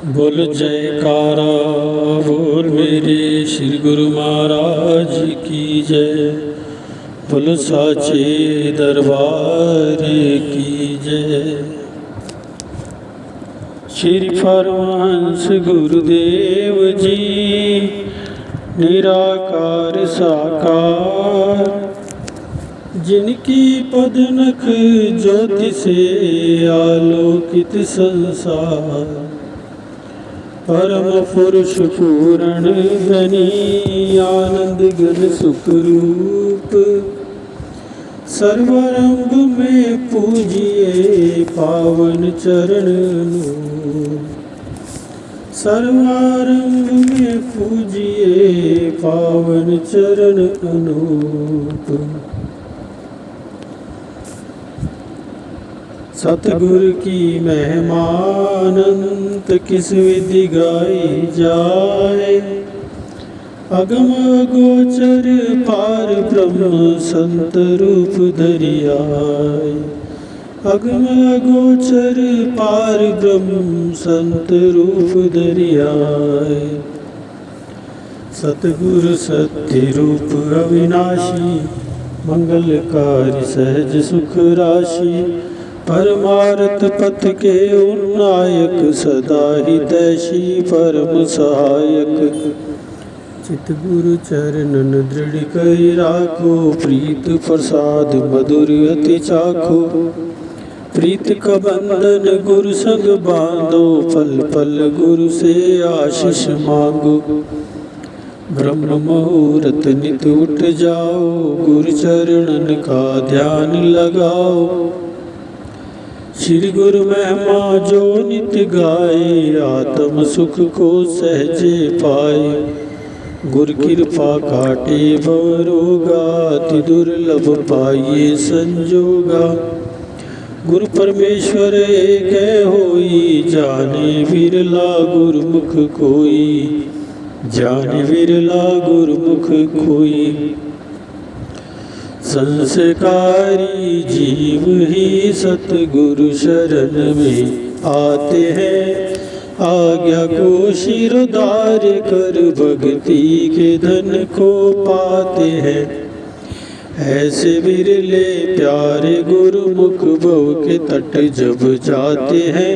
बोल जयकारा बोल मेरे श्री गुरु महाराज की जय। बोल साचे दरबार की जय। श्री परमहंस गुरुदेव जी निराकार साकार, जिनकी पदनख ज्योति से आलोकित संसार। परम पुरुष पूर्ण धनी आनंद घन सुख रूप, सर्वारंभ में पूजिए पावन चरण नूप। सर्वारंभ में पूजिए पावन चरण अनूप। सतगुरु की महिमा अनंत किस विधि गाई जाए। अगम गोचर पार ब्रह्म संत रूप धरियाए। अगम गोचर पार ब्रह्म संत रूप धरियाए। सतगुरु सत्य रूप अविनाशी, मंगलकारी सहज सुख राशि। परमार्थ पथ के उन्नायक, सदा हितैषी परम सहायक। चित गुरु चरणन दृढ़ करि राखो, प्रीत प्रसाद मधुर अति चाखो। प्रीत का बंधन गुरु संग बांधो, पल पल गुरु से आशीष मांगो। ब्रह्म मुहूर्त नित उठ जाओ, गुरु चरणन का ध्यान लगाओ। श्री गुरु महिमा जो नित गाए, आत्म सुख को सहजे पाए। गुर कृपा काटे भव रोगा, अति दुर्लभ पाइए संजोगा। गुरु परमेश्वर एक होई, जाने विरला गुरुमुख कोई। जाने विरला गुरुमुख कोई। संस्कारी जीव ही सतगुरु शरण में आते हैं। आज्ञा को शिरोधार्य कर भक्ति के धन को पाते हैं। ऐसे विरले प्यारे गुरुमुख भव के तट जब जाते हैं।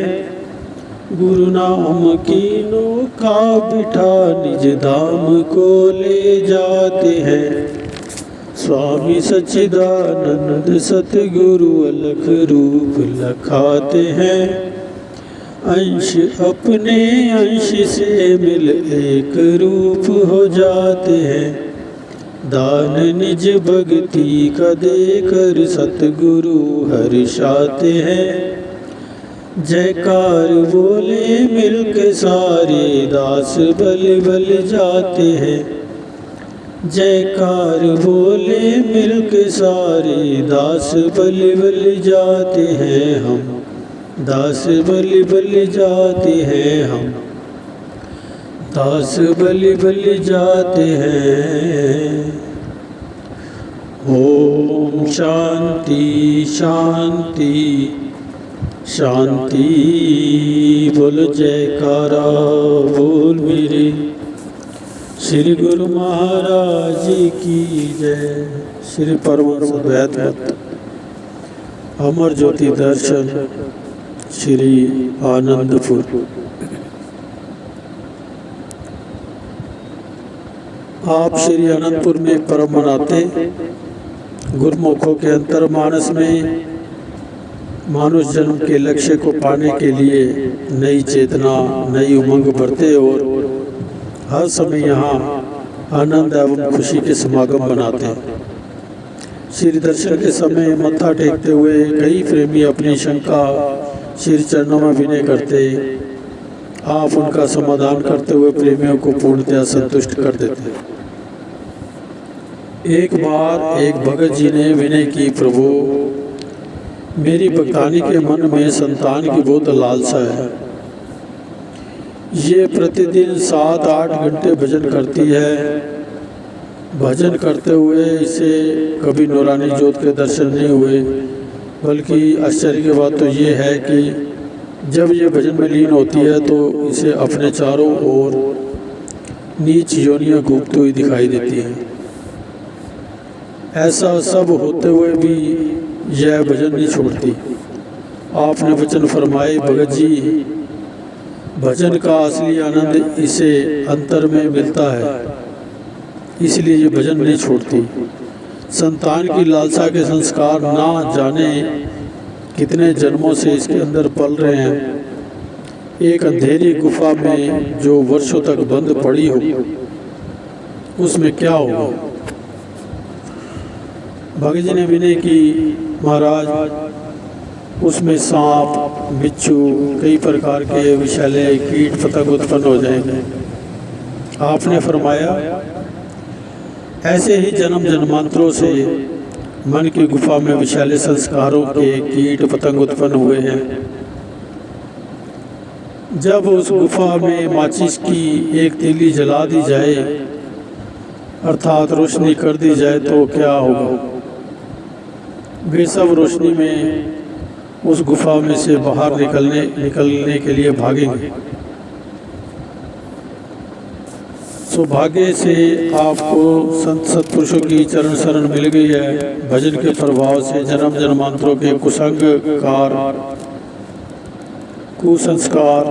गुरु नाम की नौका बिठा निज धाम को ले जाते हैं। स्वामी सच्चिदानंद सतगुरु अलख रूप लखाते हैं। अंश अपने अंश से मिल एक रूप हो जाते हैं। दान निज भक्ति का देकर सतगुरु हर्षाते हैं। जयकार बोले मिलके सारे, दास बल बल जाते हैं। जयकार बोले मिलके सारे, दास बल बल जाते हैं हम। दास बल बल जाते हैं हम। दास बल बल जाते हैं। ओम शांति शांति शांति। बोल जयकारा बोल मेरे श्री गुरु महाराज की जय। श्री परमहंस अद्वैत अमर ज्योति दर्शन श्री आनंदपुर। आप श्री आनंदपुर में परम मनाते गुरुमुखों के अंतर मानस में मानुष जन्म के लक्ष्य को पाने के लिए नई चेतना नई उमंग भरते और हर समय यहाँ आनंद एवं खुशी के समागम बनाते हैं। श्री दर्शन के समय मत्था टेकते हुए कई प्रेमी अपनी शंका श्री चरणों में विनय करते। आप उनका समाधान करते हुए प्रेमियों को पूर्णतया संतुष्ट कर देते। एक बार एक भगत जी ने विनय की, प्रभु मेरी भक्तानी के मन में संतान की बहुत लालसा है। ये प्रतिदिन 7-8 घंटे भजन करती है। भजन करते हुए इसे कभी नूरानी ज्योत के दर्शन नहीं हुए, बल्कि आश्चर्य की बात तो ये है कि जब ये भजन में लीन होती है तो इसे अपने चारों ओर नीच योनियाँ घूमती हुई दिखाई देती हैं। ऐसा सब होते हुए भी यह भजन नहीं छोड़ती। आपने वचन फरमाए, भगत जी, भजन का असली आनंद इसे अंतर में मिलता है, इसलिए ये भजन नहीं छोड़ती। संतान की लालसा के संस्कार ना जाने कितने जन्मों से इसके अंदर पल रहे हैं। एक अंधेरी गुफा में जो वर्षों तक बंद पड़ी हो, उसमें क्या होगा? भगत जी ने विनय की, महाराज, उसमें सांप, बिच्छू, कई प्रकार के विषैले कीट पतंग उत्पन्न हो जाएंगे। आपने फरमाया, ऐसे ही जन्म जन्मांतरों से मन की गुफा में विषैले संस्कारों के कीट पतंग उत्पन्न हुए हैं। जब उस गुफा में माचिस की एक तीली जला दी जाए, अर्थात रोशनी कर दी जाए, तो क्या होगा? वे सब रोशनी में उस गुफा में से बाहर निकलने के लिए भागेंगे। सौभाग्य से आपको संत सत्पुरुषों की चरण शरण मिल गई है। भजन के प्रभाव से जन्म जन्मांतरों के कुसंस्कार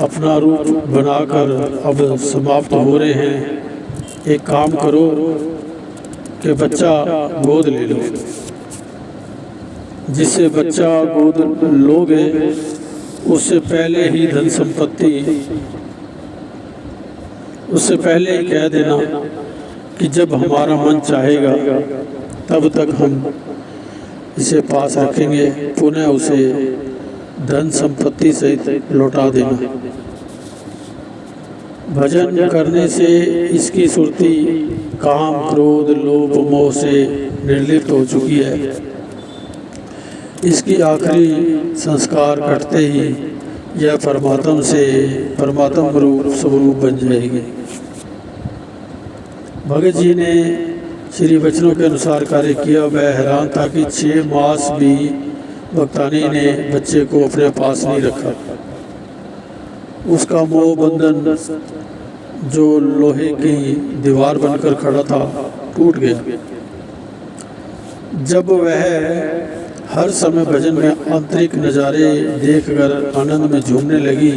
अपना रूप बनाकर अब समाप्त हो रहे हैं। एक काम करो कि बच्चा गोद ले लो। जिससे बच्चा गोद लोगे, उससे पहले ही धन संपत्ति, उससे पहले ही कह देना कि जब हमारा मन चाहेगा तब तक हम इसे पास रखेंगे, पुनः उसे धन संपत्ति सहित लौटा देना। भजन करने से इसकी सुरती काम, क्रोध, लोभ, मोह से निर्लिप्त हो चुकी है। इसकी आखिरी संस्कार कटते ही यह परमात्म रूप स्वरूप बन जाएगी। भगत जी ने श्री वचनों के अनुसार कार्य किया। वह हैरान था कि 6 मास भी भक्तानी ने बच्चे को अपने पास नहीं रखा। उसका मोह बंधन जो लोहे की दीवार बनकर खड़ा था, टूट गया। जब वह हर समय भजन में आंतरिक नज़ारे देखकर आनंद में झूमने लगी,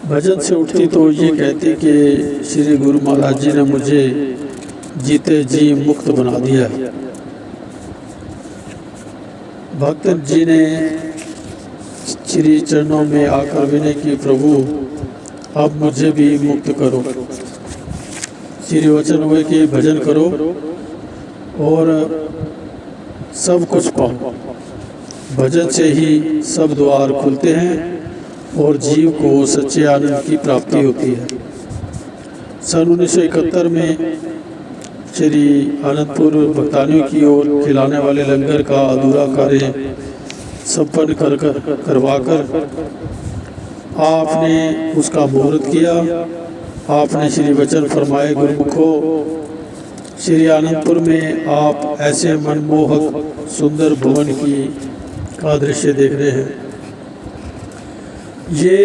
भजन से उठती तो ये कहती कि श्री गुरु महाराज जी ने मुझे जीते जी मुक्त बना दिया। भक्त जी ने श्री चरणों में आकर विनय की, प्रभु अब मुझे भी मुक्त करो। श्री वचन हुए कि भजन करो और सब कुछ पाओ। भजन से ही सब द्वार खुलते हैं और जीव को सच्चे आनंद की प्राप्ति होती है। सन 1971 में श्री आनंदपुर भक्तानियों की ओर खिलाने वाले लंगर का अधूरा कार्य संपन्न करवाकर आपने उसका मुहूर्त किया। आपने श्री वचन फरमाए, गुरुमुखो, श्री आनंदपुर में आप ऐसे मनमोहक सुंदर भवन का दृश्य देख रहे हैं। ये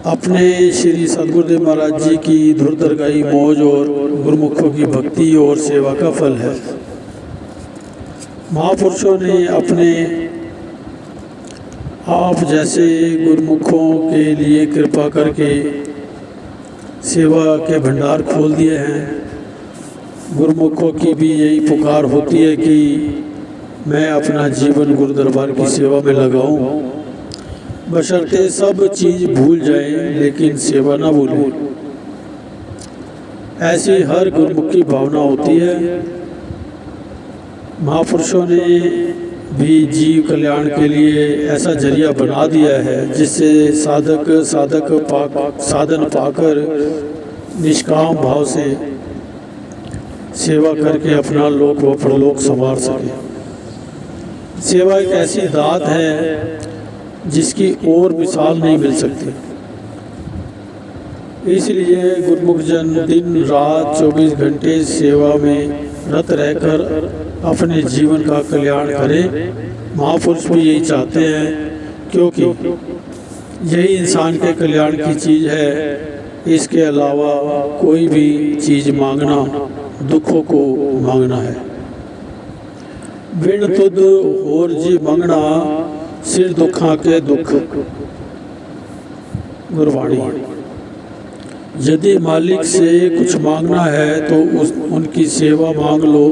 अपने श्री सदगुरुदेव महाराज जी की धुरदरगाही मौज और गुरुमुखों की भक्ति और सेवा का फल है। महापुरुषों ने अपने आप जैसे गुरुमुखों के लिए कृपा करके सेवा के भंडार खोल दिए हैं। गुरुमुखों की भी यही पुकार होती है कि मैं अपना जीवन गुरु दरबार की सेवा में लगाऊं, बशर्ते सब चीज़ भूल जाएं लेकिन सेवा ना भूलें। ऐसी हर गुरुमुख की भावना होती है। महापुरुषों ने भी जीव कल्याण के लिए ऐसा जरिया बना दिया है जिससे साधन पाकर निष्काम भाव से सेवा करके अपना लोक व परलोक संवार सके। सेवा एक ऐसी दात है जिसकी और मिसाल नहीं मिल सकती। इसलिए गुरुमुख जन दिन रात 24 घंटे सेवा में रत रहकर अपने जीवन का कल्याण करें। महापुरुष भी यही चाहते हैं, क्योंकि यही इंसान के कल्याण की चीज़ है। इसके अलावा कोई भी चीज़ मांगना दुखों को मांगना है। बिन तुद होर जी मंगना सिर दुखा के दुख। गुरबाणी। यदि मालिक से कुछ मांगना है तो उनकी सेवा मांग लो,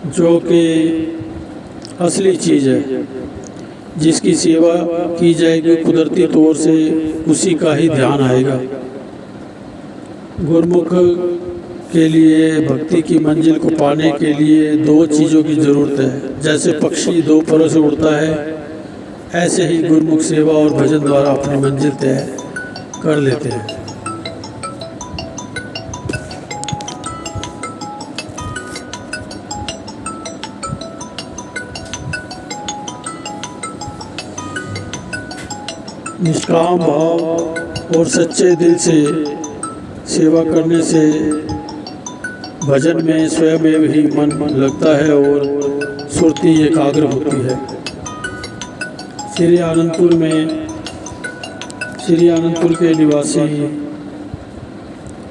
जो कि असली चीज़ है। जिसकी सेवा की जाएगी कुदरती तौर से उसी का ही ध्यान आएगा। गुरमुख के लिए भक्ति की मंजिल को पाने के लिए दो चीज़ों की ज़रूरत है। जैसे पक्षी दो परों से उड़ता है, ऐसे ही गुरमुख सेवा और भजन द्वारा अपनी मंजिल तय कर लेते हैं। निष्काम भाव और सच्चे दिल से सेवा करने से भजन में स्वयं ही मन लगता है और सुरती एकाग्र होती है। श्री आनंदपुर के निवासी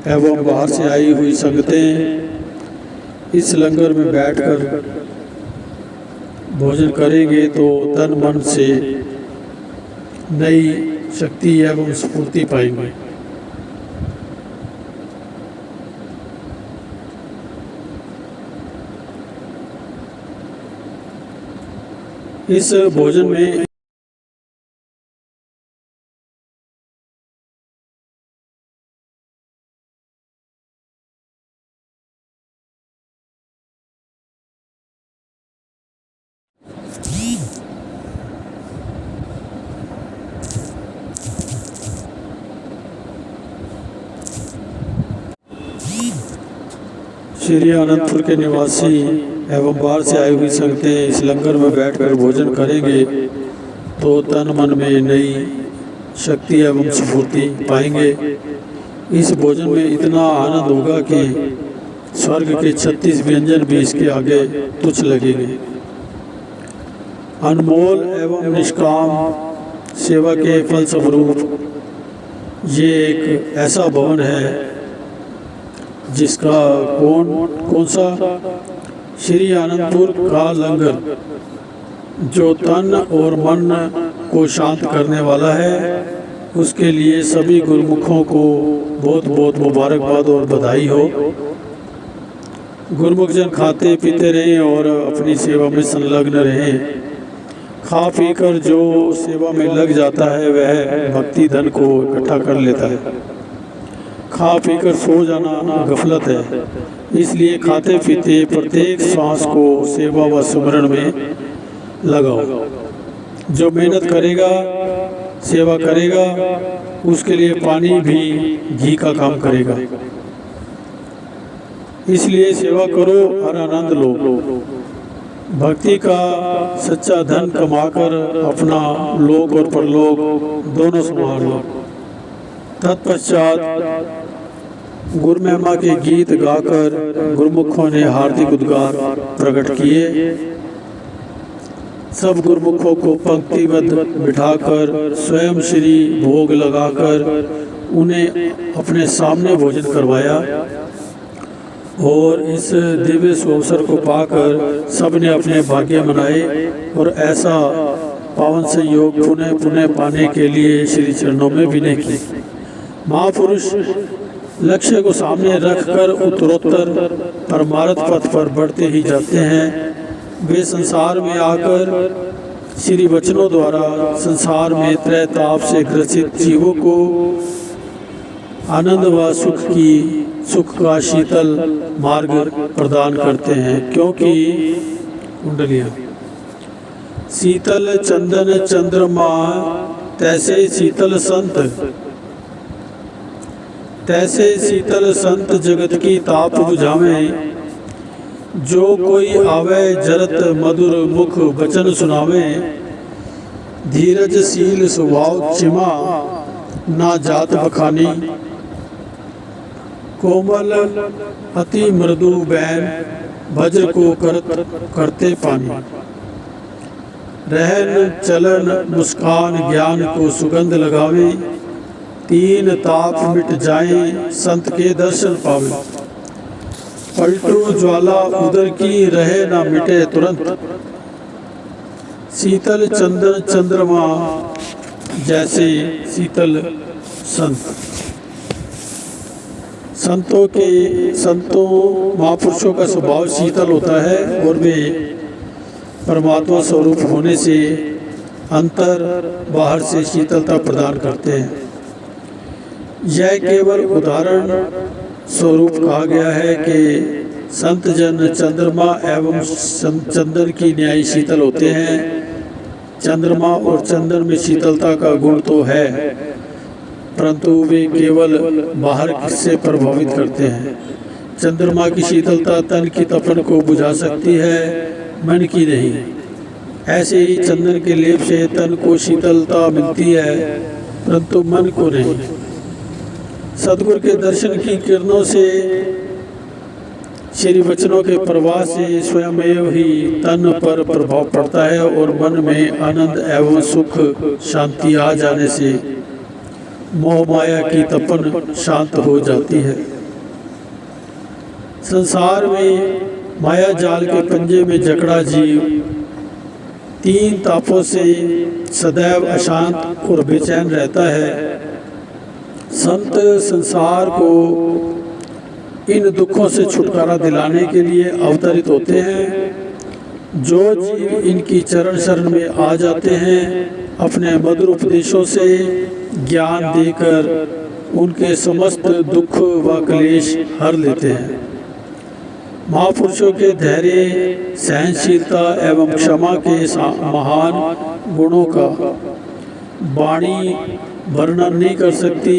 एवं बाहर से आई हुई संगतें इस लंगर में बैठकर भोजन करेंगे तो तन मन से नई शक्ति एवं स्फूर्ति पाएंगे। इस भोजन में श्री आनंदपुर के निवासी एवं बाहर से आई हुई संगतें इस लंगर में बैठकर भोजन करेंगे तो तन मन में नई शक्ति एवं स्फूर्ति पाएंगे। इस भोजन में इतना आनंद होगा कि स्वर्ग के 36 व्यंजन भी इसके आगे तुच्छ लगेंगे। अनमोल एवं निष्काम सेवा के फलस्वरूप ये एक ऐसा भवन है जिसका कौन सा श्री आनंदपुर का लंगर जो तन और मन को शांत करने वाला है, उसके लिए सभी गुरुमुखों को बहुत बहुत मुबारकबाद और बधाई हो। गुरुमुख जन खाते पीते रहें और अपनी सेवा में संलग्न रहें। खा पी कर जो सेवा में लग जाता है वह भक्ति धन को इकट्ठा कर लेता है। खा पी कर सो जाना गफलत है। इसलिए खाते पीते प्रत्येक सांस को सेवा व सुमरण में लगाओ। जो मेहनत करेगा, सेवा करेगा, उसके लिए पानी भी घी का काम करेगा। इसलिए सेवा करो और आनंद लो। भक्ति का सच्चा धन कमाकर अपना लोक और परलोक दोनों संभाल लो। तत्पश्चात गुरु महिमा के गीत गाकर गुरुमुखों ने हार्दिक उद्गार प्रकट किए। सब गुरुमुखों को पंक्तिबद्ध बिठाकर स्वयं श्री भोग लगाकर उन्हें अपने सामने भोजन करवाया और इस दिव्य अवसर को पाकर सबने अपने भाग्य मनाए और ऐसा पावन संयोग पुनः पुनः पाने के लिए श्री चरणों में विनय की। महापुरुष लक्ष्य को सामने रखकर उत्तरोत्तर परमार्थ पथ पर बढ़ते ही जाते हैं। वे संसार में आकर श्री वचनों द्वारा संसार में त्रय ताप से ग्रसित जीवों को आनंद व सुख का शीतल मार्ग प्रदान करते हैं। क्योंकि कुंडलियाँ शीतल चंदन चंद्रमा तैसे शीतल संत जगत की ताप बुझावें। जो कोई आवे जरत मधुर मुख वचन सुनावे। धीरजशील स्वभाव क्षमा ना जात बखानी। कोमल अति मृदु बैन वज्र को करते पानी। रहन चलन मुस्कान ज्ञान को सुगंध लगावे, तीन ताप मिट जाएं संत के दर्शन पावे। पलटू ज्वाला उदर की रहे ना मिटे तुरंत, शीतल चंदन चंद्रमा जैसे शीतल संत। संतों महापुरुषों का स्वभाव शीतल होता है और वे परमात्मा स्वरूप होने से अंतर बाहर से शीतलता प्रदान करते हैं। यह केवल उदाहरण स्वरूप कहा गया है कि संत जन चंद्रमा एवं चंदन की न्याय शीतल होते हैं। चंद्रमा और चंदन में शीतलता का गुण तो है, परंतु वे केवल बाहर से प्रभावित करते हैं। चंद्रमा की शीतलता तन की तपन को बुझा सकती है, मन की नहीं। ऐसे ही चंदन के लेप से तन को शीतलता मिलती है, परंतु मन को नहीं। सद्गुरु के दर्शन की किरणों से, श्री वचनों के प्रवाह से स्वयं ही तन पर प्रभाव पड़ता है और मन में आनंद एवं सुख शांति आ जाने से मोह माया की तपन शांत हो जाती है। संसार में माया जाल के पंजे में जकड़ा जीव तीन तापों से सदैव अशांत और बेचैन रहता है। संत संसार को इन दुखों से छुटकारा दिलाने के लिए अवतरित होते हैं। जो जीव इनकी चरण शरण में आ जाते हैं, अपने मधुर उपदेशों से ज्ञान देकर उनके समस्त दुख व क्लेश हर लेते हैं। महापुरुषों के धैर्य, सहनशीलता एवं क्षमा के महान गुणों का वाणी वर्णन नहीं कर सकती।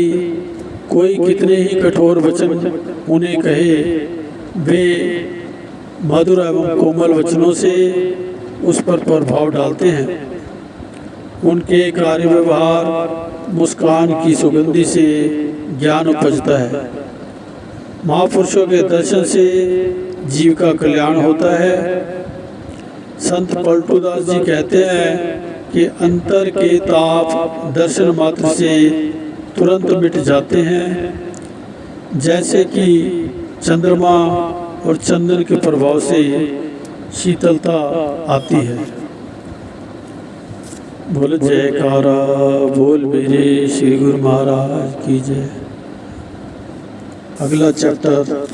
कोई कितने ही कठोर वचन उन्हें कहे, वे मधुर एवं कोमल वचनों से उस पर प्रभाव डालते हैं। उनके कार्य व्यवहार, मुस्कान की सुगंधी से ज्ञान उपजता है। महापुरुषों के दर्शन से जीव का कल्याण होता है। संत पलटूदास जी कहते हैं कि अंतर के ताप दर्शन मात्र से तुरंत मिट जाते हैं, जैसे कि चंद्रमा और चंदन के प्रभाव से शीतलता आती है। बोल जयकारा बोल मेरे श्री गुरु महाराज की जय। अगला चैप्टर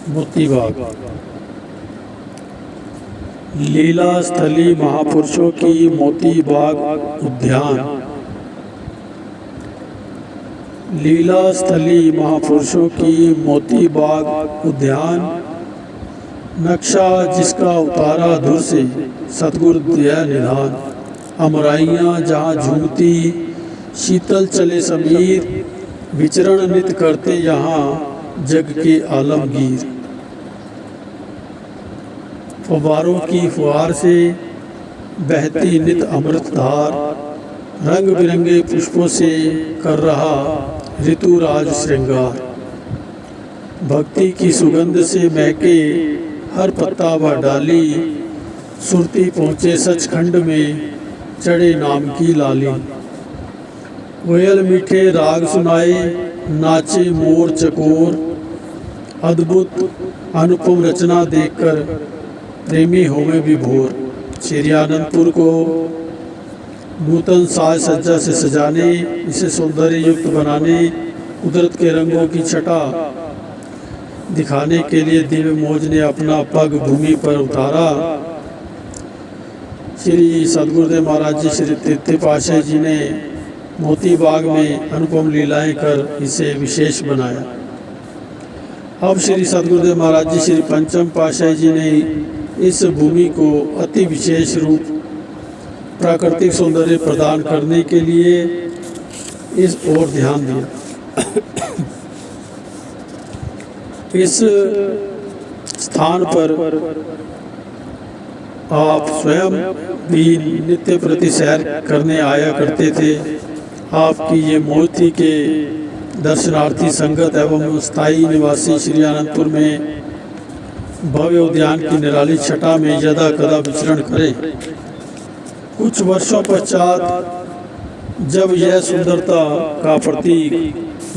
मोती बाग। लीला स्थली महापुरुषों की मोती बाग उद्यान। लीला स्थली महापुरुषों की मोती बाग उद्यान, नक्शा जिसका उतारा धुर से सतगुरु दिया निधान। अमराइयाँ जहाँ झूमती शीतल चले समीर, विचरण नित करते यहाँ जग के आलमगीर। फव्वारों की फुहार से बहती नित अमृत धार, रंग बिरंगे पुष्पों से कर रहा ऋतुराज श्रृंगार। भक्ति की सुगंध से महके हर पत्ता व डाली, सुरती पहुँचे सचखंड में चढ़े नाम की लाली। कोयल मीठे राग सुनाए, नाचे मोर चकोर, अद्भुत अनुपम रचना देखकर प्रेमी होवे विभोर। श्री आनंदपुर को नूतन साज सज्जा से सजाने, इसे सौंदर्य युक्त बनाने, कुदरत के रंगों की छटा दिखाने के लिए दिव्य मौज ने अपना पग भूमि पर उतारा। श्री सदगुरुदेव महाराज जी श्री तृतीय पातशाह जी ने मोती बाग में अनुपम लीलाएं कर इसे विशेष बनाया। अब श्री सदगुरुदेव महाराज जी श्री पंचम पातशाह जी ने इस भूमि को अति विशेष रूप प्राकृतिक सौंदर्य प्रदान करने के लिए इस ओर ध्यान दिया। इस स्थान पर आप स्वयं भी नित्य प्रति सैर करने आया करते थे। आपकी ये मूर्ति के दर्शनार्थी संगत एवं स्थायी निवासी श्री आनंदपुर में भव्य उद्यान की निराली छटा में यदा कदा विचरण करें। कुछ वर्षों पश्चात जब यह सुंदरता का प्रतीक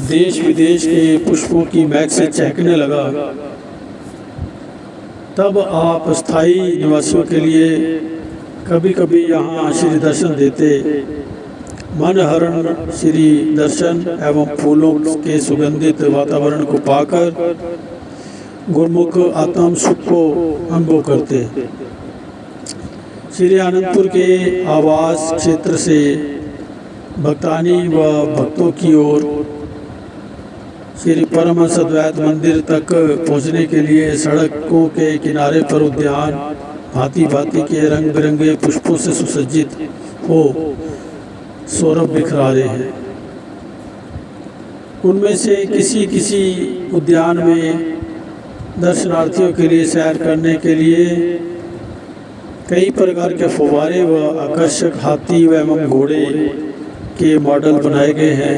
देश विदेश के पुष्पों की महक से चहकने लगा, तब आप स्थायी निवासियों के लिए कभी कभी यहाँ श्री दर्शन देते। मनहरण श्री दर्शन एवं फूलों के सुगंधित वातावरण को पाकर गुरुमुख आत्म सुख को अनुभव करते। श्री आनंदपुर के आवास क्षेत्र से भक्तानी व भक्तों की ओर श्री परमहंस अद्वैत मंदिर तक पहुंचने के लिए सड़कों के किनारे पर उद्यान भांति भांति के रंग बिरंगे पुष्पों से सुसज्जित हो सौरभ बिखरा रहे हैं। उनमें से किसी किसी उद्यान में दर्शनार्थियों के लिए सैर करने के लिए कई प्रकार के फव्वारे व आकर्षक हाथी व एवं घोड़े के मॉडल बनाए गए हैं।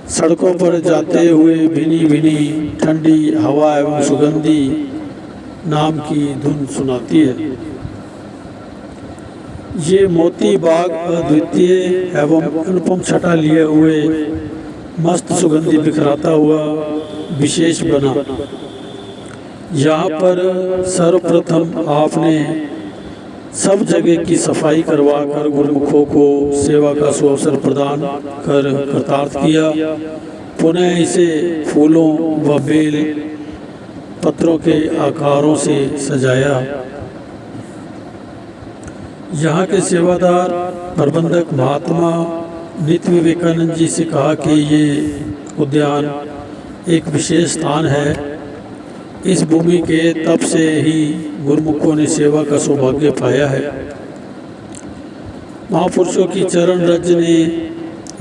सड़कों पर जाते हुए भीनी भीनी ठंडी हवा एवं सुगंधी नाम की धुन सुनाती है। ये मोती बाग अद्वितीय एवं अनुपम छटा लिए हुए मस्त सुगंधी बिखराता हुआ विशेष बना। यहाँ पर सर्वप्रथम आपने सब जगह की सफाई करवा कर गुरुमुखों को सेवा का सुअवसर प्रदान कर कृतार्थ किया। पुनः इसे फूलों व बेल पत्रों के आकारों से सजाया। यहाँ के सेवादार प्रबंधक महात्मा नित्य विवेकानंद जी से कहा कि ये उद्यान एक विशेष स्थान है। इस भूमि के तप से ही गुरुमुखों ने सेवा का सौभाग्य पाया है। महापुरुषों की चरण रज ने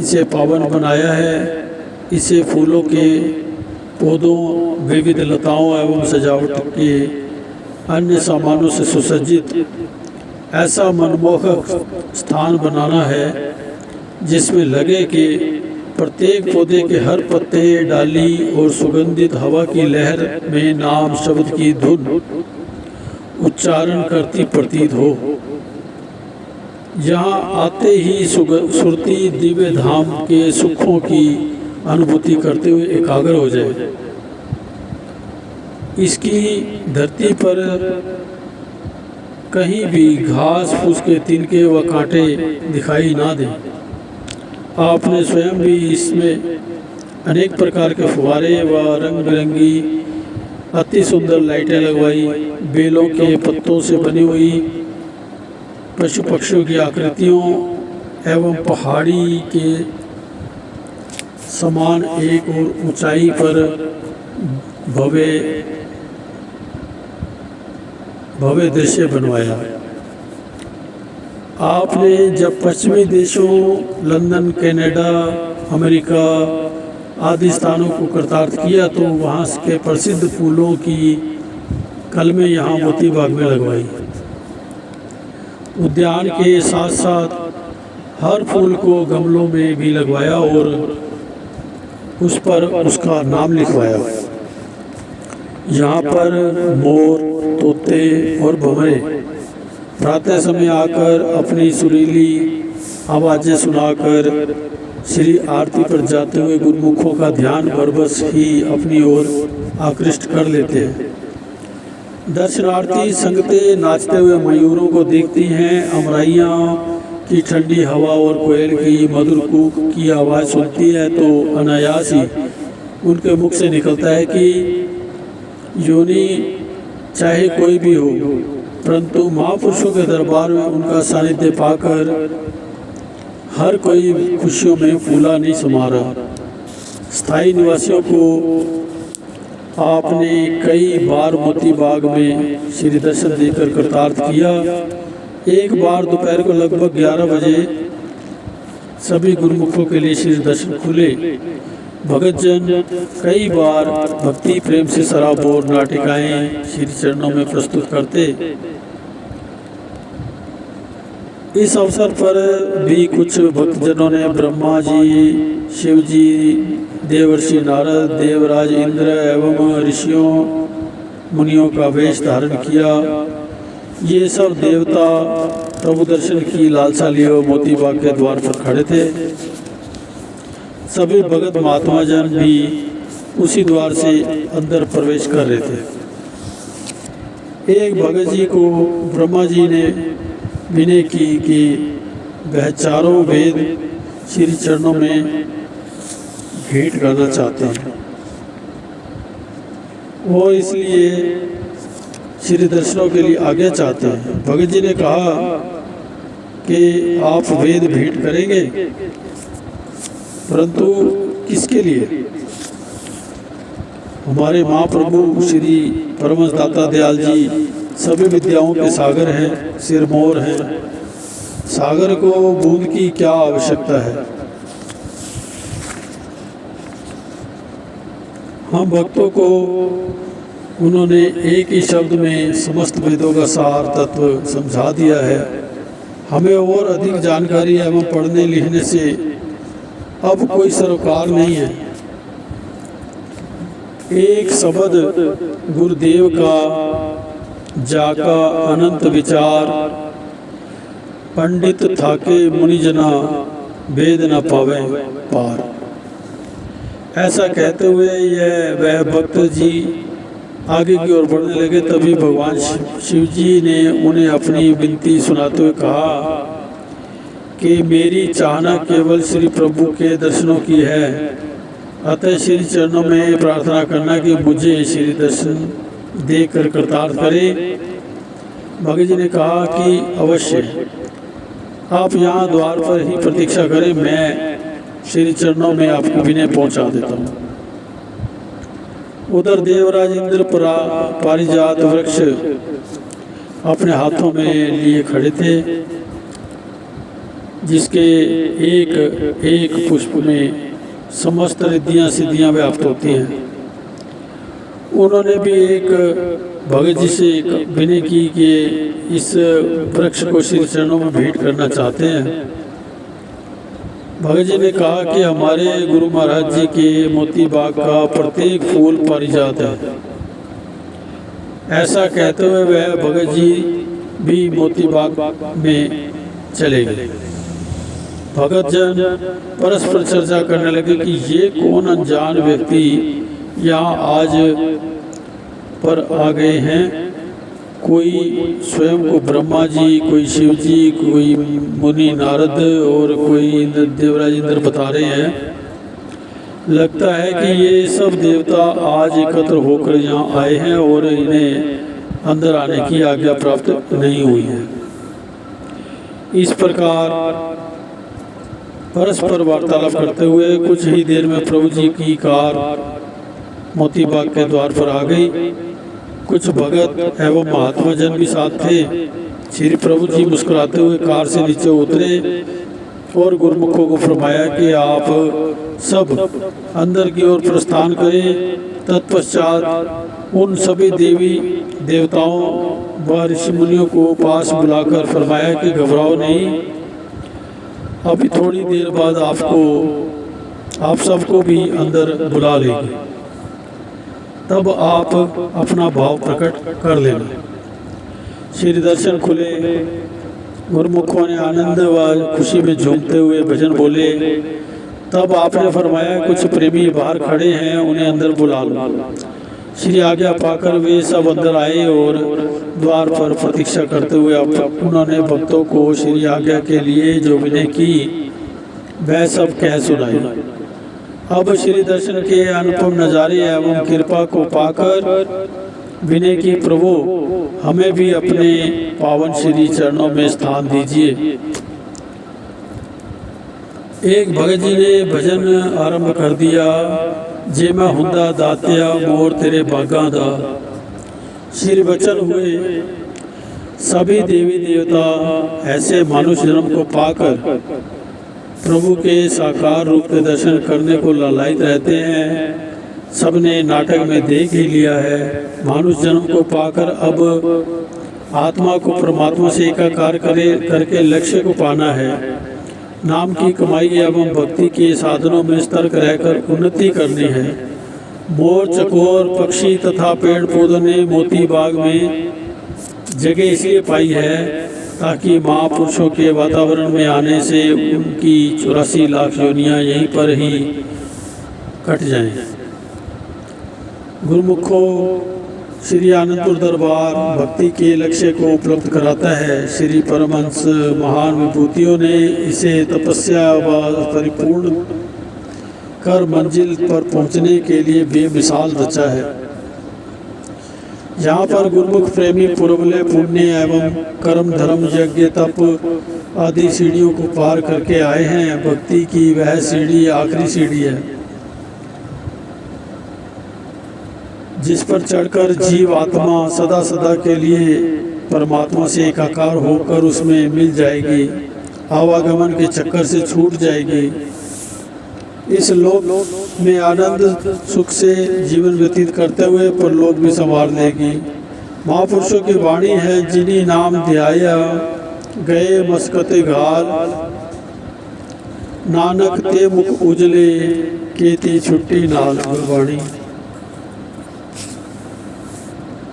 इसे पावन बनाया है। इसे फूलों के पौधों, विविध लताओं एवं सजावट के अन्य सामानों से सुसज्जित ऐसा मनमोहक स्थान बनाना है जिसमें लगे कि प्रत्येक पौधे के हर पत्ते, डाली और सुगंधित हवा की लहर में नाम शब्द की धुन उच्चारण करती प्रतीत हो। यहाँ आते ही सुरती दिव्य धाम के सुखों की अनुभूति करते हुए एकाग्र हो जाए। इसकी धरती पर कहीं भी घास फूस के तिनके व कांटे दिखाई ना दें। आपने स्वयं भी इसमें अनेक प्रकार के फुवारे व रंग बिरंगी अति सुंदर लाइटें लगवाई। बेलों के पत्तों से बनी हुई पशु पक्षियों की आकृतियों एवं पहाड़ी के समान एक और ऊंचाई पर भव्य दृश्य बनवाया। आपने जब पश्चिमी देशों लंदन, कनाडा, अमेरिका आदि स्थानों को कृतार्थ किया तो वहाँ के प्रसिद्ध फूलों की कलमें यहाँ मोती बाग में लगवाई। उद्यान के साथ साथ हर फूल को गमलों में भी लगवाया और उस पर उसका नाम लिखवाया। यहाँ पर मोर, तोते और भंवरे प्रातः समय आकर अपनी सुरीली आवाज़ें सुनाकर श्री आरती पर जाते हुए गुरुमुखों का ध्यान बरबस ही अपनी ओर आकृष्ट कर लेते हैं। दर्शनार्थी संगते नाचते हुए मयूरों को देखती हैं। अमराइयाँ की ठंडी हवा और कोयल की मधुर कूक की आवाज़ सुनती है तो अनायास ही उनके मुख से निकलता है कि योनि चाहे कोई भी हो, परंतु महापुरुषों के दरबार में उनका सानिध्य पाकर हर कोई खुशियों में फूला नहीं समा रहा। स्थायी निवासियों को आपने कई बार मोती बाग में श्री दर्शन देकर कृतार्थ किया। एक बार दोपहर को लगभग 11 बजे सभी गुरुमुखों के लिए श्री दर्शन खुले। भगतजन कई बार भक्ति प्रेम से सराबोर नाटिकाएं श्री चरणों में प्रस्तुत करते। इस अवसर पर भी कुछ भक्तजनों ने ब्रह्मा जी, शिव जी, देवर्षि नारद, देवराज इंद्र एवं ऋषियों मुनियों का वेश धारण किया। ये सब देवता प्रभु दर्शन की लालसा लिए मोती बाग के द्वार पर खड़े थे। सभी भगत महात्मा जन भी उसी द्वार से अंदर प्रवेश कर रहे थे। एक भगत जी को ब्रह्मा जी ने विनय की कि वह चारों वेद श्री चरणों में भेंट करना चाहते हैं और इसलिए श्री दर्शनों के लिए आज्ञा चाहते हैं। भगत जी ने कहा कि आप वेद भेंट करेंगे, परंतु किसके लिए? हमारे महाप्रभु श्री परमहंस दाता दयाल जी सभी विद्याओं के सागर हैं, सिरमौर हैं। सागर को बूंद की क्या आवश्यकता है? हम भक्तों को उन्होंने एक ही शब्द में समस्त वेदों का सार तत्व समझा दिया है। हमें और अधिक जानकारी एवं पढ़ने लिखने से अब कोई सरोकार नहीं है। एक शब्द गुरुदेव का जाका अनंत विचार, पंडित थाके मुनिजना वेद न पावे पार। ऐसा कहते हुए यह वह भक्त जी आगे की ओर बढ़ने लगे। तभी भगवान शिव जी ने उन्हें अपनी विनती सुनाते हुए कहा कि मेरी चाहना केवल श्री प्रभु के दर्शनों की है, अतः श्री चरणों में प्रार्थना करना कि मुझे श्री दर्शन देकर कृतार्थ करे। भगत जी ने कहा कि अवश्य आप यहाँ द्वार पर ही प्रतीक्षा करें, मैं श्री चरणों में आपको विनय पहुँचा देता हूँ। उधर देवराज इंद्र पारिजात वृक्ष अपने हाथों में लिए खड़े थे, जिसके एक एक पुष्प में समस्त रिद्धियाँ सिद्धियाँ व्याप्त होती हैं। उन्होंने भी एक भगत जी से विनय की कि इस वृक्ष को श्री चरणों में भेंट करना चाहते हैं। भगत जी ने कहा कि हमारे गुरु महाराज जी के मोती बाग का प्रत्येक फूल पारिजात है। ऐसा कहते हुए वह भगत जी भी मोती बाग में चले गए। भगत जन परस्पर चर्चा करने लगे कि ये कौन अनजान व्यक्ति यहाँ आज पर आ गए हैं। कोई स्वयं को ब्रह्मा जी, कोई शिव जी, कोई मुनि नारद और कोई देवराज इंद्र बता रहे हैं। लगता है कि ये सब देवता आज एकत्र होकर यहाँ आए हैं और इन्हें अंदर आने की आज्ञा प्राप्त नहीं हुई है। इस प्रकार परस्पर वार्तालाप करते हुए कुछ ही देर में प्रभु जी की कार मोती बाग के द्वार पर आ गई। कुछ भगत एवं महात्मा जन भी साथ थे। श्री प्रभु जी मुस्कुराते हुए कार से नीचे उतरे और गुरुमुखों को फरमाया कि आप सब अंदर की ओर प्रस्थान करें। तत्पश्चात उन सभी देवी देवताओं व ऋषि मुनियों को पास बुलाकर फरमाया कि घबराओ नहीं, अभी थोड़ी देर बाद आप सबको भी अंदर बुला लेंगे, तब आप अपना भाव प्रकट कर लेना। श्री दर्शन खुले। गुरुमुखों ने आनंद व खुशी में झूमते हुए भजन बोले। तब आपने फरमाया कुछ प्रेमी बाहर खड़े हैं, उन्हें अंदर बुला लो। श्री आज्ञा पाकर वे सब अंदर आए और द्वार पर प्रतीक्षा करते हुए उन्होंने भक्तों को श्री आज्ञा के लिए जो विनय की वह सब कह सुनाई। अब श्री दर्शन के अनुपम नज़ारे एवं कृपा को पाकर विनय की प्रभु हमें भी अपने पावन श्री चरणों में स्थान दीजिए। एक भगत जी ने भजन आरंभ कर दिया। जे मैं हुंदा दातिया मोर तेरे बागा दा। श्री वचन हुए सभी देवी देवता ऐसे मानुष जन्म को पाकर प्रभु के साकार रूप के दर्शन करने को लालायित रहते हैं। सबने नाटक में देख ही लिया है। मानुष जन्म को पाकर अब आत्मा को परमात्मा से एकाकार करके लक्ष्य को पाना है। नाम की कमाई एवं भक्ति के साधनों में सतर्क रहकर उन्नति करनी है। मोर, चकोर, पक्षी तथा पेड़ पौधों ने मोती बाग में जगह इसलिए पाई है ताकि महापुरुषों के वातावरण में आने से उनकी 84 लाख योनियाँ यहीं पर ही कट जाएं। गुरुमुखों, श्री आनंदपुर दरबार भक्ति के लक्ष्य को उपलब्ध कराता है। श्री परमहंस महान विभूतियों ने इसे तपस्या व परिपूर्ण कर मंजिल पर पहुंचने के लिए बेमिसाल रचा है। यहाँ पर गुरुमुख प्रेमी पूर्वलय पुण्य एवं कर्म धर्म यज्ञ तप आदि सीढ़ियों को पार करके आए हैं। भक्ति की वह सीढ़ी आखिरी सीढ़ी है जिस पर चढ़कर जीव आत्मा सदा सदा के लिए परमात्मा से एकाकार होकर उसमें मिल जाएगी, आवागमन के चक्कर से छूट जाएगी, इस लोक में आनंद सुख से जीवन व्यतीत करते हुए परलोक भी संवार लेगी। महापुरुषों की वाणी है, जिन्हीं नाम ध्याया गए मस्कते घाल, नानक ते मुख उजले केती छुट्टी नाल। गुरबाणी।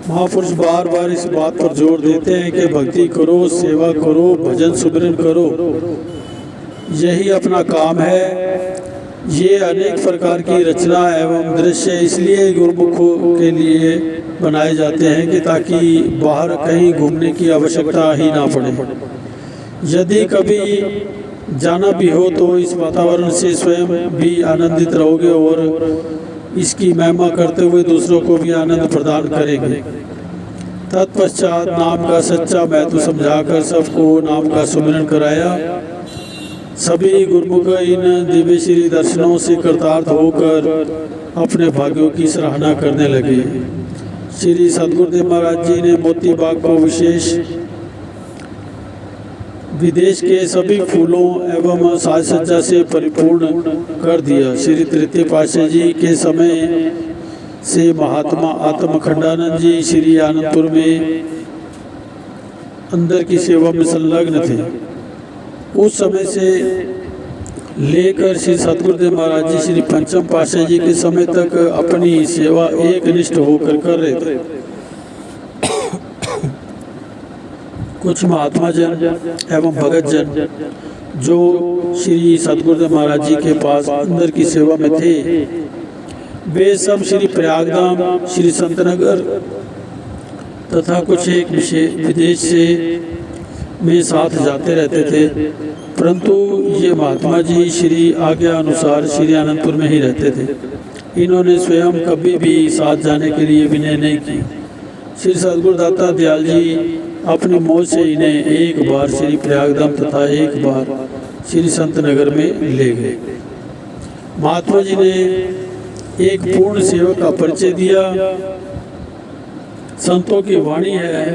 महापुरुष बार बार इस बात पर जोर देते हैं कि भक्ति करो, सेवा करो, भजन सुमिरन करो, यही अपना काम है। ये अनेक प्रकार की रचना एवं दृश्य इसलिए गुरुमुखों के लिए बनाए जाते हैं कि ताकि बाहर कहीं घूमने की आवश्यकता ही ना पड़े। यदि कभी जाना भी हो तो इस वातावरण से स्वयं भी आनंदित रहोगे और इसकी महिमा करते हुए दूसरों को भी आनंद प्रदान करेंगे। तत्पश्चात नाम का सच्चा महत्व समझाकर सबको नाम का सुमिरन कराया। सभी गुरुमुख इन दिव्य श्री दर्शनों से कृतार्थ होकर अपने भाग्यों की सराहना करने लगे। श्री सद्गुरुदेव महाराज जी ने मोती बाग को विशेष विदेश के सभी फूलों एवं साज सज्जा से परिपूर्ण कर दिया। श्री तृतीय पातशाह जी के समय से महात्मा आत्मखंडानंद जी श्री आनंदपुर में अंदर की सेवा में संलग्न थे। उस समय से लेकर श्री सद्गुरुदेव महाराज जी श्री पंचम पातशाह जी के समय तक अपनी सेवा एक निष्ठ होकर कर रहे थे। कुछ महात्मा जन एवं भगत जन जो श्री सद्गुरुदेव महाराज जी के पास अंदर की सेवा में थे, वे सब श्री प्रयागधाम, श्री संतनगर तथा कुछ एक विदेश से में साथ जाते रहते थे, परंतु ये महात्मा जी श्री आज्ञा अनुसार श्री आनंदपुर में ही रहते थे। इन्होंने स्वयं कभी भी साथ जाने के लिए विनय नहीं की। श्री सद्गुरुदाता दयाल जी अपनी मौज से इन्हें एक बार श्री प्रयागधाम तथा एक बार श्री संतनगर में ले गए। महात्मा जी ने एक पूर्ण सेवक का परिचय दिया। संतों की वाणी है,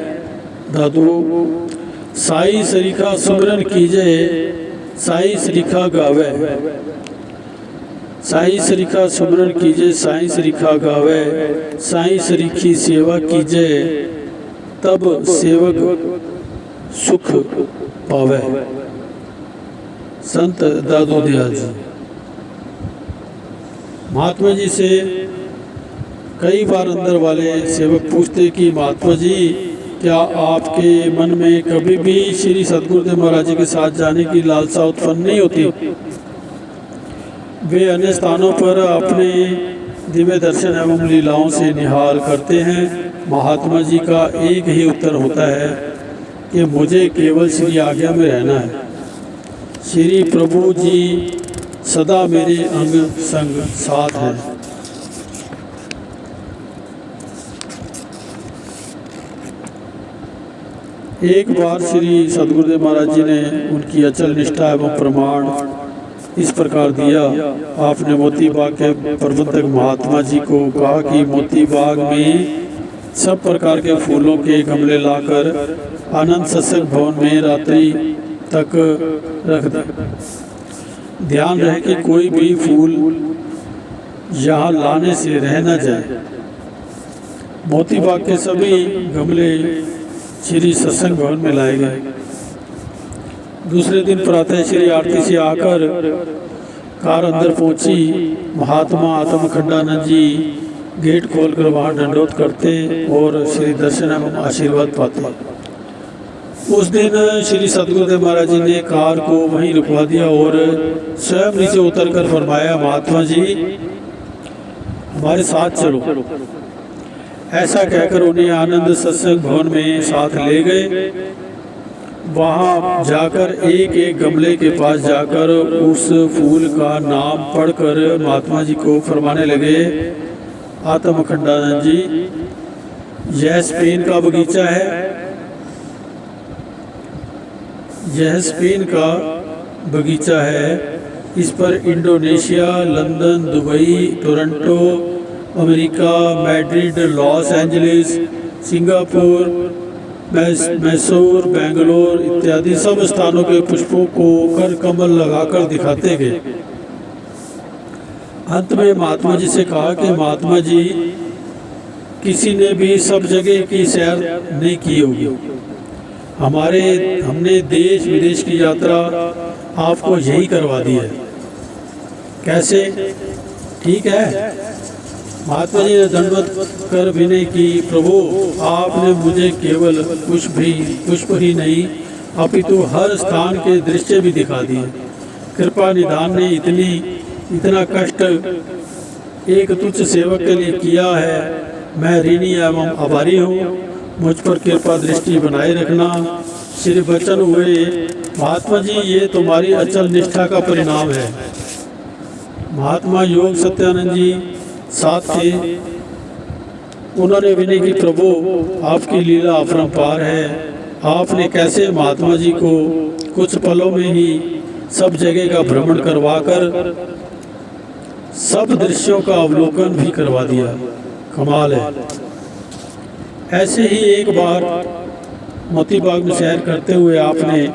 दादू साई सरीखा सुमिरन कीजे, साई सरीखा गावे, साई सरीखा सुमिरन कीजे, साई सरीखा गावे, साई सरीखी सेवा कीजे, तब सेवक सुख पावे। संत दादू दयाल जी। महात्मा जी से कई बार अंदर वाले सेवक पूछते कि महात्मा जी, क्या आपके मन में कभी भी श्री सद्गुरुदेव महाराज जी के साथ जाने की लालसा उत्पन्न नहीं होती? वे अन्य स्थानों पर अपने दिव्य दर्शन एवं लीलाओं से निहाल करते हैं। महात्मा जी का एक ही उत्तर होता है कि मुझे केवल श्री आज्ञा में रहना है। श्री प्रभु जी सदा मेरे अंग संग साथ हैं। एक बार श्री सद्गुरुदेव महाराज जी ने उनकी अचल निष्ठा एवं प्रमाण इस प्रकार दिया। आपने मोती बाग के प्रबंधक महात्मा जी को कहा कि मोती बाग में सब प्रकार के फूलों के गमले लाकर आनंद सत्संग भवन में रात्रि तक रख दें। ध्यान रहे कि कोई भी फूल यहाँ लाने से रह न जाए। मोती बाग के सभी गमले श्री सत्संग भवन में लाए गए। दूसरे दिन प्रातः श्री आरती से आकर कार अंदर पहुंची। महात्मा आत्मखंडानंद जी गेट खोलकर वहाँ दंडोत करते और श्री दर्शन एवं आशीर्वाद पाते। उस दिन श्री सतगुरुदेव महाराज जी ने कार को वहीं रुकवा दिया और स्वयं नीचे उतरकर फरमाया, महात्मा जी हमारे साथ चलो। ऐसा कहकर उन्हें आनंद सत्संग भवन में साथ ले गए। वहाँ जाकर एक एक गमले के पास जाकर उस फूल का नाम पढ़कर महात्मा जी को फरमाने लगे, आत्म अखंडानंद जी, यह स्पेन का बगीचा है, यह स्पेन का बगीचा है। इस पर Indonesia, London, Dubai, Toronto, America, Madrid, Los Angeles, Singapore, Mysore, Bangalore इत्यादि सब स्थानों के पुष्पों को कर कमल लगाकर दिखाते गए। अंत में महात्मा जी से कहा कि महात्मा जी, किसी ने भी सब जगह की सैर नहीं की होगी। हमने देश विदेश की यात्रा आपको यही करवा दी है। कैसे? ठीक है। महात्मा जी ने दंडवत कर विनय की, प्रभु आपने मुझे केवल पुष्प ही नहीं अपितु हर स्थान के दृश्य भी दिखा दिए। कृपा निधान ने इतना कष्ट एक तुच्छ सेवक के लिए किया है। मैं ऋणी एवं आभारी हूँ। मुझ पर कृपा दृष्टि बनाए रखना। श्री वचन हुए, महात्मा जी ये तुम्हारी अचल निष्ठा का परिणाम है। महात्मा योग सत्यानंद जी साथ थे। उन्होंने विनय की, प्रभु आपकी लीला अपरंपार है। आपने कैसे महात्मा जी को कुछ पलों में ही सब जगह का भ्रमण करवाकर सब दृश्यों का अवलोकन भी करवा दिया। कमाल है। ऐसे ही एक बार मोती बाग में सैर करते हुए आपने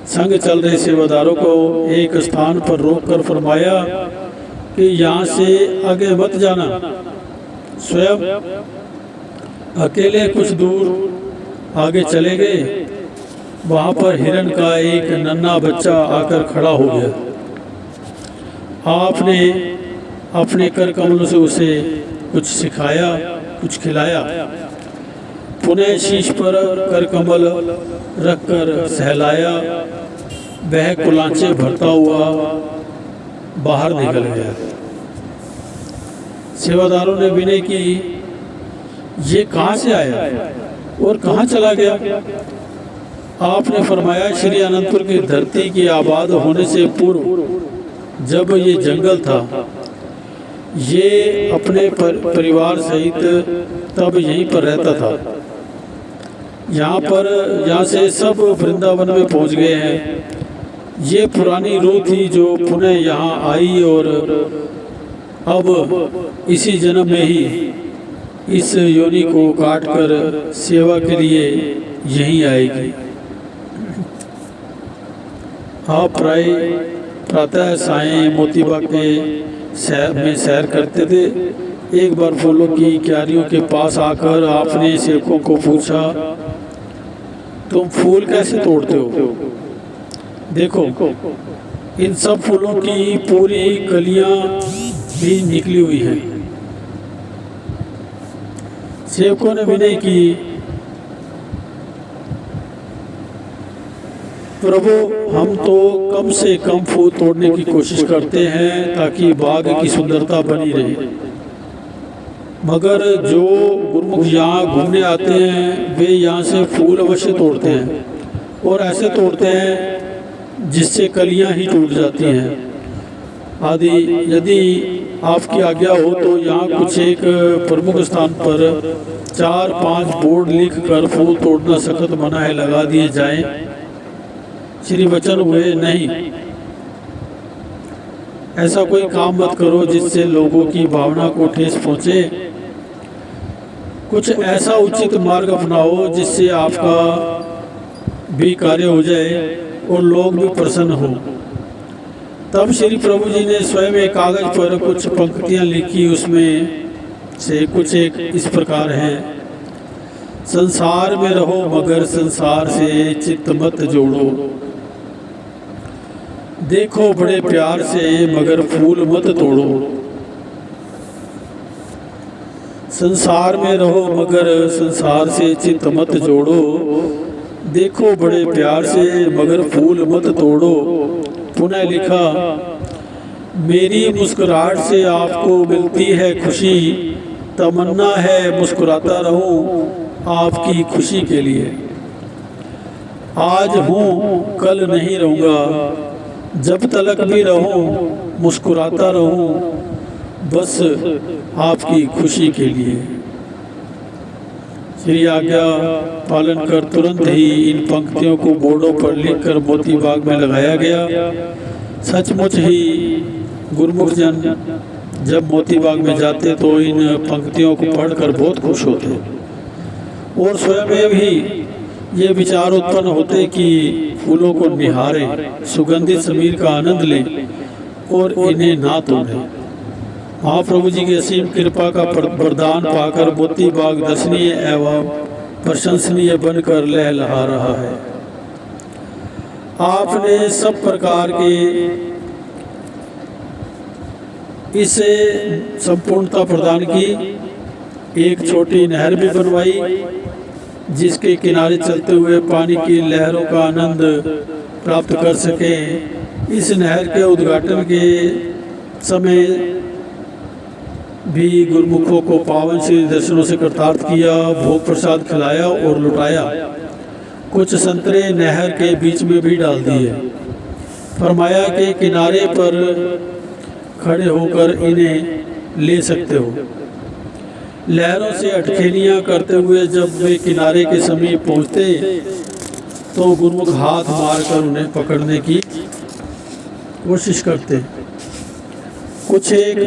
संग चल रहे सेवादारों को एक स्थान पर रोककर फरमाया कि यहाँ से आगे मत जाना। स्वयं अकेले कुछ दूर आगे चले गए। वहाँ पर हिरण का एक नन्हा बच्चा आकर खड़ा हो गया। आपने अपने कर कमलों से उसे कुछ सिखाया, कुछ खिलाया। पुनः शीश पर कर कमल रखकर सहलाया। वह कुलांचे भरता हुआ बाहर निकल गया। सेवादारों ने विनय की, ये कहाँ से आया और कहाँ चला गया? आपने फरमाया, श्री अनंतपुर की धरती की आबाद होने से पूर्व जब ये जंगल था, ये अपने परिवार सहित तब यहीं पर रहता था। यहाँ से सब वृंदावन में पहुंच गए हैं। ये पुरानी रूह थी जो पुनः यहाँ आई और अब इसी जन्म में ही इस योनि को काटकर सेवा के लिए यहीं आएगी। आप प्रातः सायं मोतीबाग के सैर करते थे। एक बार फूलों की क्यारियों के पास आकर आपने सेवकों को पूछा, तुम फूल कैसे तोड़ते हो? देखो इन सब फूलों की पूरी कलियां भी निकली हुई हैं। सेवकों ने विनय की, प्रभु हम तो कम से कम फूल तोड़ने की कोशिश करते हैं ताकि बाग की सुंदरता बनी रहे, मगर जो गुरुमुख यहाँ घूमने आते हैं वे यहाँ से फूल अवश्य तोड़ते हैं और ऐसे तोड़ते हैं जिससे कलियाँ ही टूट जाती हैं। आदि यदि आपकी आज्ञा हो तो यहाँ कुछ एक प्रमुख स्थान पर 4-5 बोर्ड लिख कर फूल तोड़ना सख्त मना है लगा दिए जाएं। श्री वचन हुए, नहीं, ऐसा कोई काम मत करो जिससे लोगों की भावना को ठेस पहुँचे। कुछ ऐसा उचित मार्ग अपनाओ जिससे आपका भी कार्य हो जाए और लोग भी प्रसन्न हो। तब श्री प्रभु जी ने स्वयं एक कागज पर कुछ पंक्तियां लिखी। उसमें से कुछ एक इस प्रकार हैं, संसार में रहो मगर संसार से चित्त मत जोड़ो, देखो बड़े प्यार से मगर फूल मत तोड़ो, संसार में रहो मगर संसार से चित मत जोड़ो, देखो बड़े प्यार से मगर फूल मत तोड़ो। पुनः लिखा, मेरी मुस्कुराहट से आपको मिलती है खुशी, तमन्ना है मुस्कुराता रहूं आपकी खुशी के लिए। आज हूँ कल नहीं रहूँगा, जब तलक भी रहूँ मुस्कुराता रहूँ बस आपकी खुशी के लिए। श्री आज्ञा पालन कर तुरंत ही इन पंक्तियों को बोर्डों पर लिखकर मोती बाग में लगाया गया। सचमुच ही गुरुमुख जन जब मोती बाग में जाते तो इन पंक्तियों को पढ़कर बहुत खुश होते और स्वयं भी ये विचार उत्पन्न होते कि फूलों को निहारें, सुगंधित समीर का आनंद लें और इन्हें ना तोड़ें। महाप्रभु जी की असीम कृपा का वरदान पाकर मोती बाग दर्शनीय एवं प्रशंसनीय बनकर लहलहा रहा है। आपने सब प्रकार के इसे संपूर्णता प्रदान की। एक छोटी नहर भी बनवाई जिसके किनारे चलते हुए पानी की लहरों का आनंद प्राप्त कर सकें। इस नहर के उद्घाटन के समय भी गुरुमुखों को पावन श्री दर्शनों से कृतार्थ किया, भोग प्रसाद खिलाया और लुटाया। कुछ संतरे नहर के बीच में भी डाल दिए। फरमाया के किनारे पर खड़े होकर इन्हें ले सकते हो। लहरों से अटखेलियाँ करते हुए जब वे किनारे के समीप पहुँचते तो गुरुमुख हाथ मारकर उन्हें पकड़ने की कोशिश करते। कुछ एक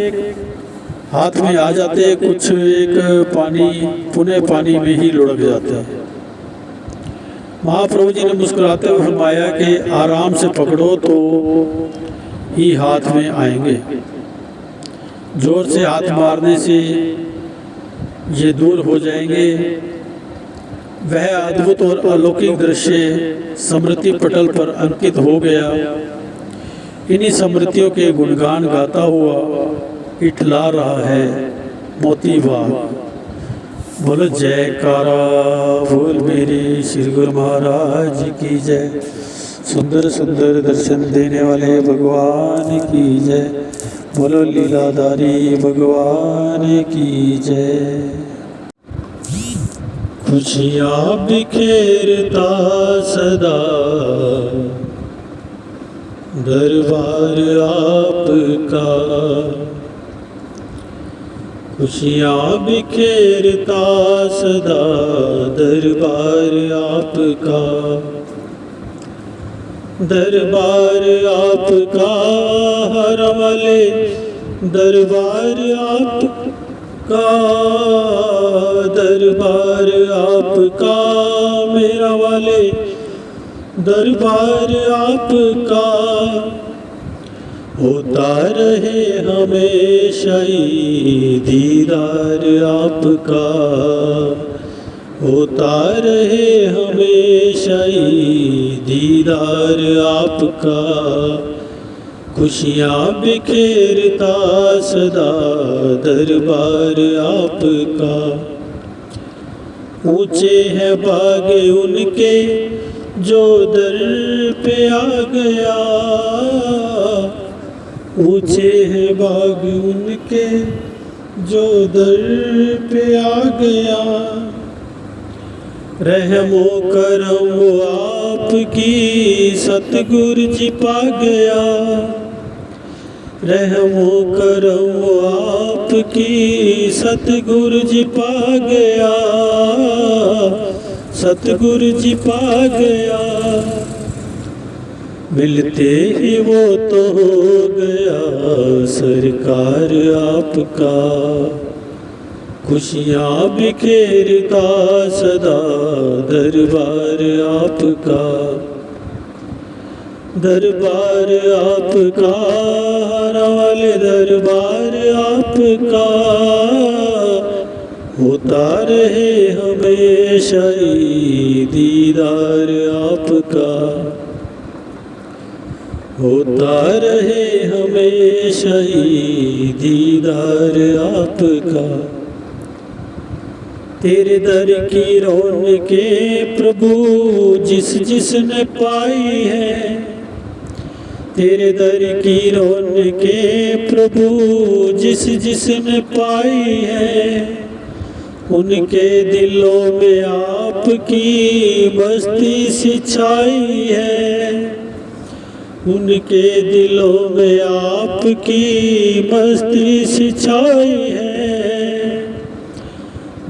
हाथ में आ जाते, कुछ एक पुनः पानी में ही लुढ़क जाते। महाप्रभु जी ने मुस्कुराते हुए फरमाया कि आराम से पकड़ो तो ही हाथ में आएंगे, जोर से हाथ मारने से ये दूर हो जाएंगे। वह अद्भुत और अलौकिक दृश्य स्मृति पटल पर अंकित हो गया। इन्हीं स्मृतियों के गुणगान गाता हुआ इठला रहा है मोती बाग। बोलो जयकारा बोल मेरे श्री गुरु महाराज की जय। सुंदर सुंदर दर्शन देने वाले भगवान की जय। बोलो लीलाधारी भगवान की जय। खुशियाँ बिखेरता सदा दरबार आपका, खुशियाँ बिखेरता सदा दरबार आपका। दरबार आपका हर वाले दरबार आपका, दरबार आपका मेरा वाले दरबार आपका। होता रहे हमेशा ही दीदार आपका, होता रहे हमेशा ही दीदार आपका। खुशियाँ बिखेरता सदा दरबार आपका। ऊंचे हैं बाग उनके जो दर पे आ गया, ऊंचे हैं बाग उनके जो दर पे आ गया। रहमो करम आपकी सतगुरु जी पा गया, रहमो करम आपकी सतगुरु जी पा गया, सतगुरु जी पा गया। मिलते ही वो तो हो गया सरकार आपका। खुशियाँ बिखेरता सदा दरबार आपका, दरबार आपका हर वाले दरबार आपका। होता रहे हमेशा ही दीदार आपका, होता रहे हमेशा ही दीदार आपका। तेरे दर की रौनके प्रभु जिस जिसने पाई है, तेरे दर की रौनके प्रभु जिस जिसने पाई है, उनके दिलों में आपकी मस्ती सी छाई है, उनके दिलों में आपकी मस्ती सी छाई है।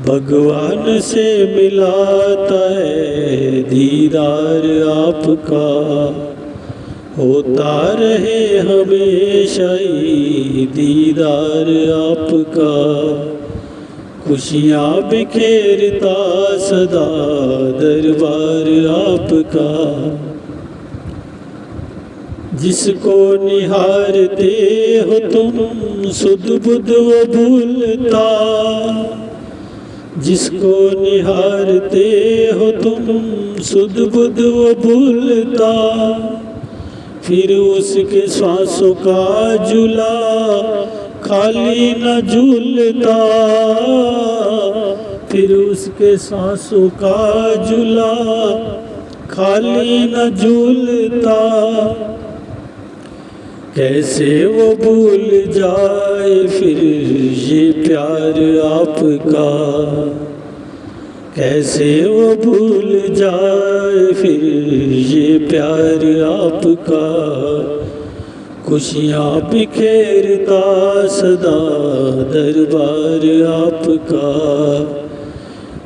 भगवान से मिलाता है दीदार आपका, होता रहे हमेशा ही दीदार आपका, खुशियाँ बिखेरता सदा दरबार आपका। जिसको निहारते हो तुम सुध बुध वो भूलता, जिसको निहारते हो तुम सुध बुध वो भूलता, फिर उसके श्वासों का झूला खाली न झूलता, फिर उसके सांसों का झूला खाली न झूलता। कैसे वो भूल जाए फिर ये प्यार आपका, कैसे वो भूल जाए फिर ये प्यार आपका, खुशियाँ बिखेरता सदा दरबार आपका,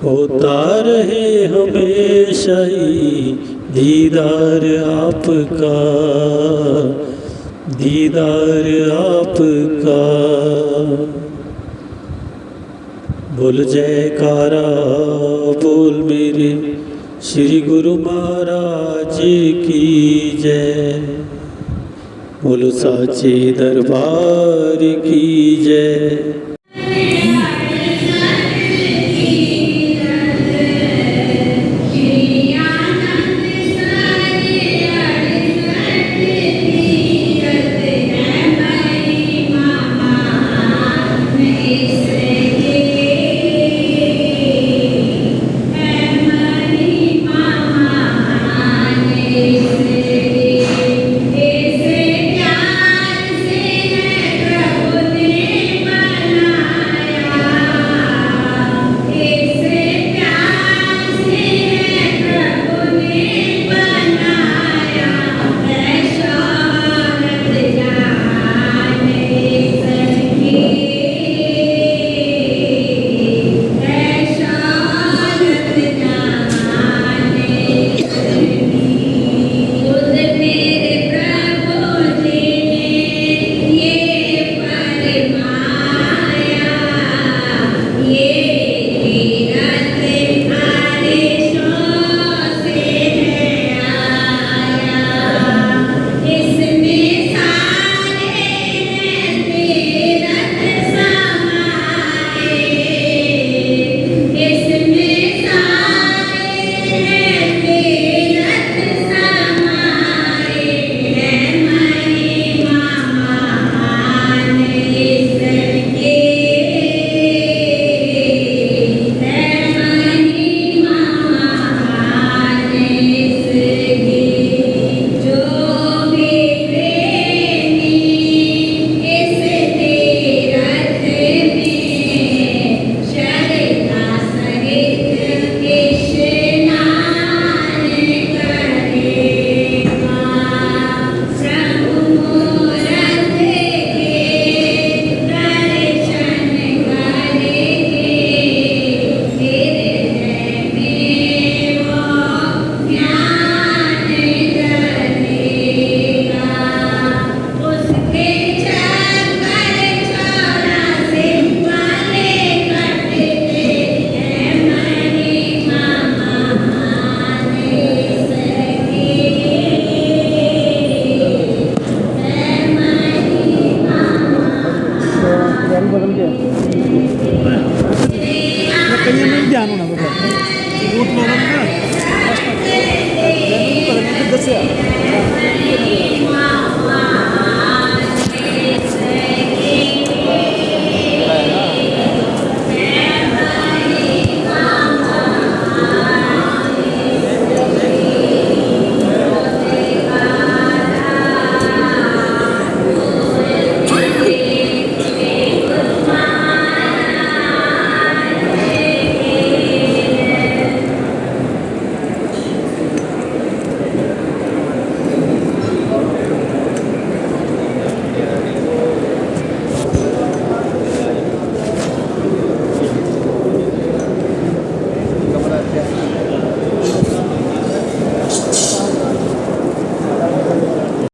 होता रहे हमेशा ही दीदार आपका, दीदार आपका। बोल जयकारा बोल मेरे श्री गुरु महाराज की जय, बोलो साचे दरबार की जय।